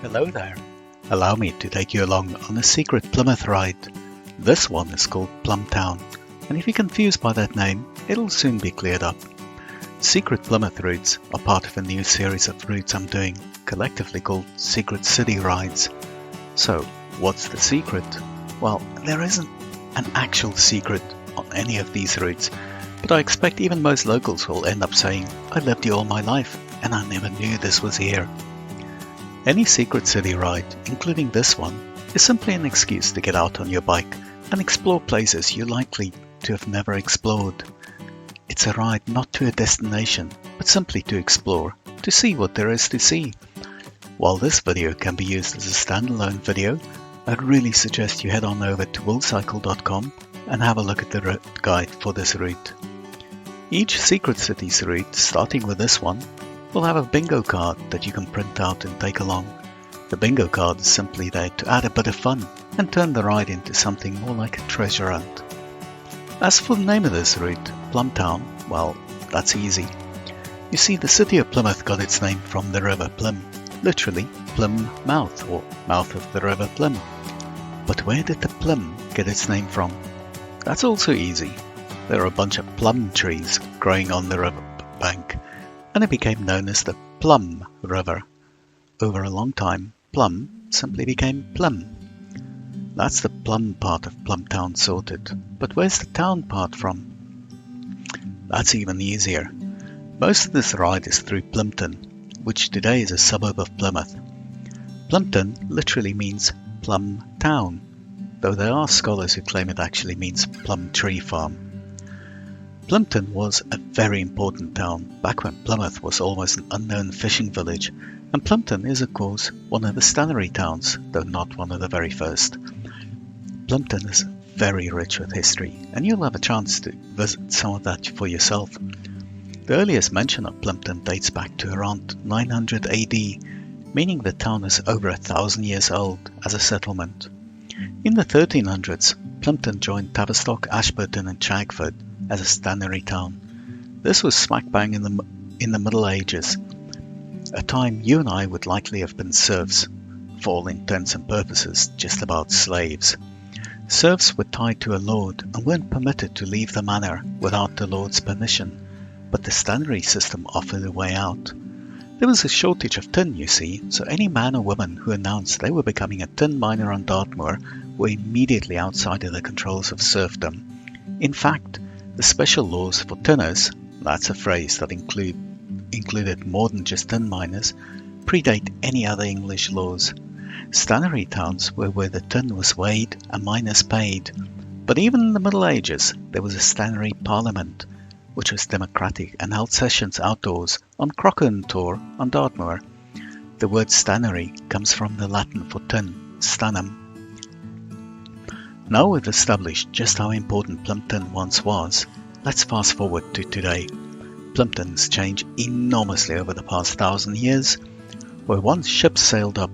Hello there. Allow me to take you along on a secret Plymouth ride. This one is called Plumtown, and if you're confused by that name, it'll soon be cleared up. Secret Plymouth routes are part of a new series of routes I'm doing, collectively called Secret City Rides. So, what's the secret? Well, there isn't an actual secret on any of these routes, but I expect even most locals will end up saying, I lived here all my life, and I never knew this was here. Any secret city ride, including this one, is simply an excuse to get out on your bike and explore places you're likely to have never explored. It's a ride not to a destination, but simply to explore, to see what there is to see. While this video can be used as a standalone video, I'd really suggest you head on over to WillCycle-com and have a look at the route guide for this route. Each Secret Cities route, starting with this one, will have a bingo card that you can print out and take along. The bingo card is simply there to add a bit of fun and turn the ride into something more like a treasure hunt. As for the name of this route, Plumtown, well, that's easy. You see, the city of Plymouth got its name from the river Plym, literally Plymouth, or mouth of the river Plym. But where did the Plym get its name from? That's also easy. There are a bunch of plum trees growing on the river bank, and it became known as the Plum River. Over a long time, Plum simply became Plym. That's the plum part of Plumtown sorted, but where's the town part from? That's even easier. Most of this ride is through Plympton, which today is a suburb of Plymouth. Plympton literally means plum town, though there are scholars who claim it actually means plum tree farm. Plympton was a very important town back when Plymouth was almost an unknown fishing village, and Plympton is of course one of the stannery towns, though not one of the very first. Plympton is very rich with history, and you'll have a chance to visit some of that for yourself. The earliest mention of Plympton dates back to around 900 AD, meaning the town is over 1,000 years old as a settlement. In the 1300s, Plympton joined Tavistock, Ashburton and Chagford as a stannery town. This was smack bang in the Middle Ages, a time you and I would likely have been serfs, for all intents and purposes just about slaves. Serfs were tied to a lord and weren't permitted to leave the manor without the lord's permission, but the stannery system offered a way out. There was a shortage of tin, you see, so any man or woman who announced they were becoming a tin miner on Dartmoor were immediately outside of the controls of serfdom. In fact, the special laws for tinners, that's a phrase that included more than just tin miners, predate any other English laws. Stannery towns were where the tin was weighed and miners paid. But even in the Middle Ages, there was a stannery parliament, which was democratic and held sessions outdoors on Crochan Tor on Dartmoor. The word stannery comes from the Latin for tin, stannum. Now we've established just how important Plympton once was, let's fast forward to today. Plympton has changed enormously over the past 1,000 years. Where once ships sailed up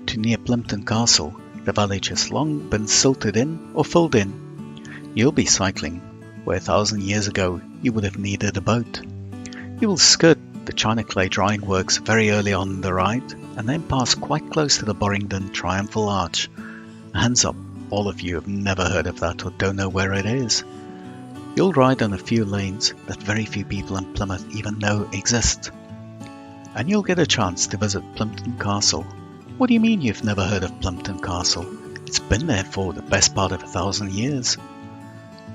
to near Plympton Castle, the village has long been silted in or filled in. You'll be cycling where 1,000 years ago you would have needed a boat. You will skirt the China Clay drying works very early on in the ride, and then pass quite close to the Borringdon Triumphal Arch. Hands up, all of you have never heard of that or don't know where it is. You'll ride on a few lanes that very few people in Plymouth even know exist. And you'll get a chance to visit Plympton Castle. What do you mean you've never heard of Plympton Castle? It's been there for the best part of 1,000 years.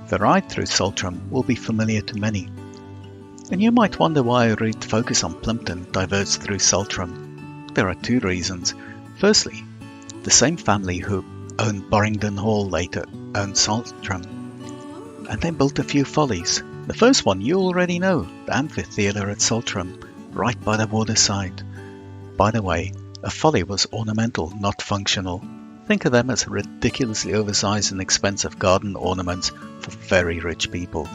The ride through Saltram will be familiar to many. And you might wonder why a route focus on Plympton diverts through Saltram. There are two reasons. Firstly, the same family who owned Borringdon Hall later owned Saltram, and they built a few follies. The first one you already know, the amphitheatre at Saltram, right by the waterside. By the way, a folly was ornamental, not functional. Think of them as ridiculously oversized and expensive garden ornaments for very rich people.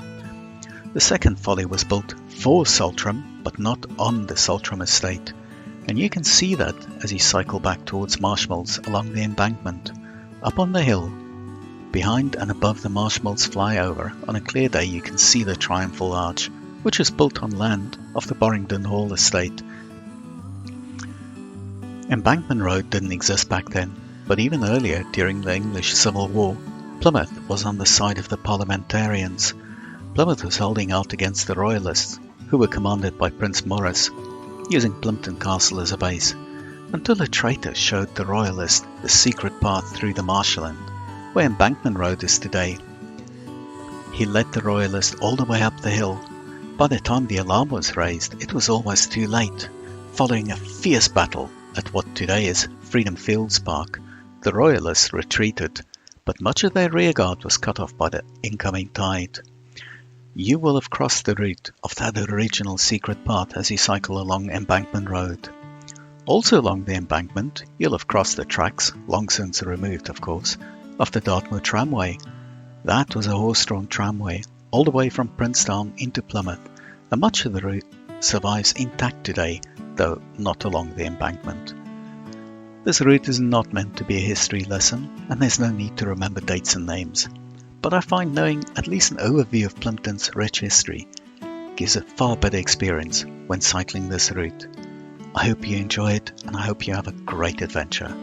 The second folly was built for Saltram, but not on the Saltram estate, and you can see that as you cycle back towards Marshmalls along the embankment. Up on the hill, behind and above the Marshmalls flyover, on a clear day you can see the Triumphal Arch, which was built on land of the Borringdon Hall estate. Embankment Road didn't exist back then, but even earlier, during the English Civil War, Plymouth was on the side of the parliamentarians. Plymouth was holding out against the Royalists, who were commanded by Prince Maurice, using Plympton Castle as a base, until a traitor showed the Royalists the secret path through the marshland, where Embankment Road is today. He led the Royalists all the way up the hill. By the time the alarm was raised, it was almost too late. Following a fierce battle at what today is Freedom Fields Park, the Royalists retreated, but much of their rearguard was cut off by the incoming tide. You will have crossed the route of that original secret path as you cycle along Embankment Road. Also along the embankment, you'll have crossed the tracks, long since removed of course, of the Dartmoor Tramway. That was a horse-drawn tramway, all the way from Princetown into Plymouth, and much of the route survives intact today, though not along the embankment. This route is not meant to be a history lesson, and there's no need to remember dates and names, but I find knowing at least an overview of Plympton's rich history gives a far better experience when cycling this route. I hope you enjoy it, and I hope you have a great adventure.